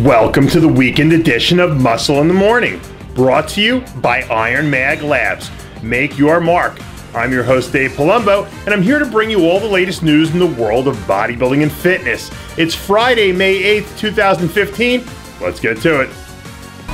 Welcome to the weekend edition of Muscle in the Morning, brought to you by Iron Mag Labs. Make your mark. I'm your host, Dave Palumbo, and I'm here to bring you all the latest news in the world of bodybuilding and fitness. It's Friday, May 8th, 2015. Let's get to it.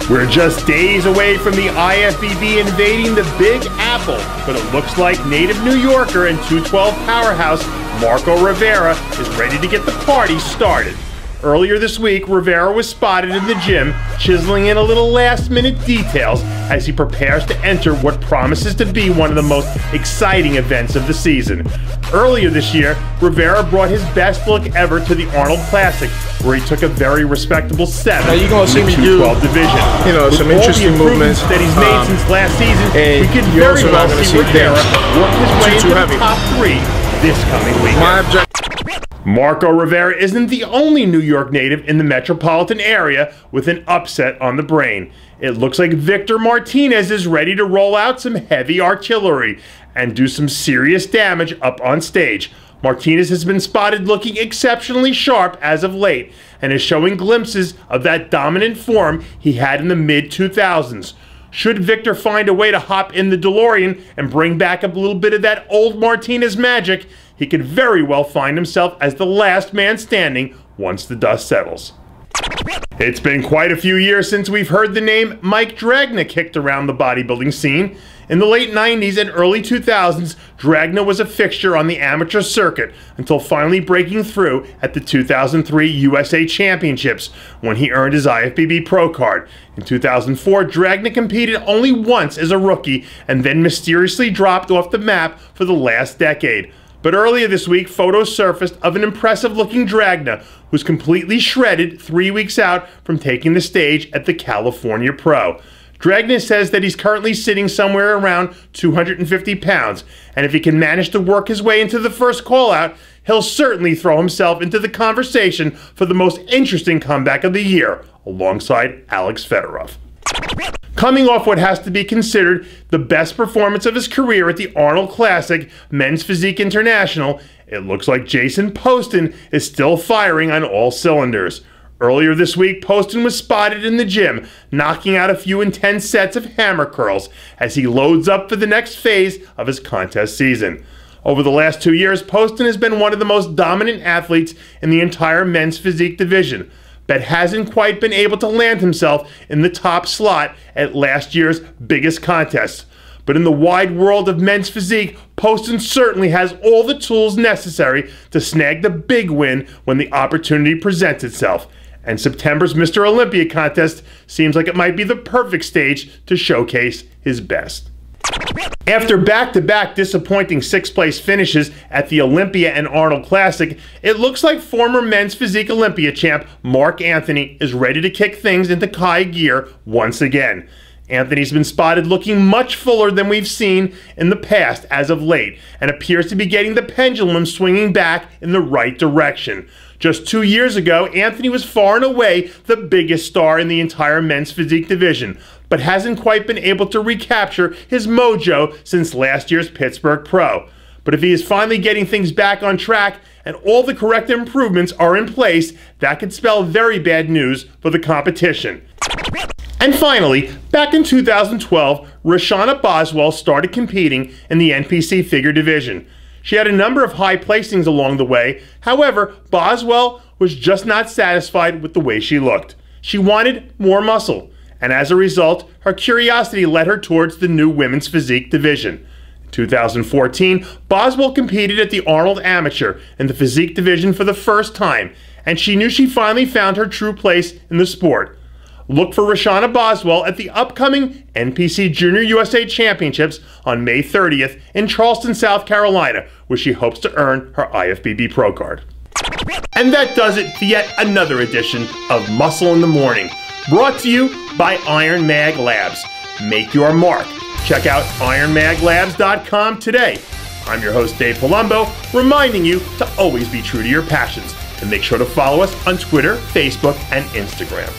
We're just days away from the IFBB invading the Big Apple, but it looks like native New Yorker and 212 powerhouse Marco Rivera is ready to get the party started. Earlier this week, Rivera was spotted in the gym, chiseling in a little last-minute details as he prepares to enter what promises to be one of the most exciting events of the season. Earlier this year, Rivera brought his best look ever to the Arnold Classic, where he took a very respectable 7th in the 212 division. You know, some interesting movements that he's made since last season. We could very well see Rivera work his way into the top 3 this coming weekend. Marco Rivera isn't the only New York native in the metropolitan area with an upset on the brain. It looks like Victor Martinez is ready to roll out some heavy artillery and do some serious damage up on stage. Martinez has been spotted looking exceptionally sharp as of late and is showing glimpses of that dominant form he had in the mid-2000s. Should Victor find a way to hop in the DeLorean and bring back a little bit of that old Martinez magic, he could very well find himself as the last man standing once the dust settles. It's been quite a few years since we've heard the name Mike Dragna kicked around the bodybuilding scene. In the late 90s and early 2000s, Dragna was a fixture on the amateur circuit until finally breaking through at the 2003 USA Championships when he earned his IFBB Pro card. In 2004, Dragna competed only once as a rookie and then mysteriously dropped off the map for the last decade. But earlier this week, photos surfaced of an impressive-looking Dragna who's completely shredded 3 weeks out from taking the stage at the California Pro. Dragna says that he's currently sitting somewhere around 250 pounds, and if he can manage to work his way into the first call-out, he'll certainly throw himself into the conversation for the most interesting comeback of the year, alongside Alex Fedorov. Coming off what has to be considered the best performance of his career at the Arnold Classic Men's Physique International, it looks like Jason Poston is still firing on all cylinders. Earlier this week, Poston was spotted in the gym, knocking out a few intense sets of hammer curls as he loads up for the next phase of his contest season. Over the last 2 years, Poston has been one of the most dominant athletes in the entire men's physique division, but hasn't quite been able to land himself in the top slot at last year's biggest contest. But in the wide world of men's physique, Poston certainly has all the tools necessary to snag the big win when the opportunity presents itself. And September's Mr. Olympia contest seems like it might be the perfect stage to showcase his best. After back-to-back disappointing 6th-place finishes at the Olympia and Arnold Classic, it looks like former men's physique Olympia champ Marc Anthony is ready to kick things into high gear once again. Anthony's been spotted looking much fuller than we've seen in the past as of late, and appears to be getting the pendulum swinging back in the right direction. Just 2 years ago, Anthony was far and away the biggest star in the entire men's physique division, but hasn't quite been able to recapture his mojo since last year's Pittsburgh Pro. But if he is finally getting things back on track and all the correct improvements are in place, that could spell very bad news for the competition. And finally, back in 2012, Rashawna Boswell started competing in the NPC figure division. She had a number of high placings along the way. However, Boswell was just not satisfied with the way she looked. She wanted more muscle, and as a result, her curiosity led her towards the new women's physique division. In 2014, Boswell competed at the Arnold Amateur in the physique division for the first time, and she knew she finally found her true place in the sport. Look for Reshanna Boswell at the upcoming NPC Junior USA Championships on May 30th in Charleston, South Carolina, where she hopes to earn her IFBB Pro card. And that does it for yet another edition of Muscle in the Morning, brought to you by Iron Mag Labs. Make your mark. Check out ironmaglabs.com today. I'm your host, Dave Palumbo, reminding you to always be true to your passions, and make sure to follow us on Twitter, Facebook, and Instagram.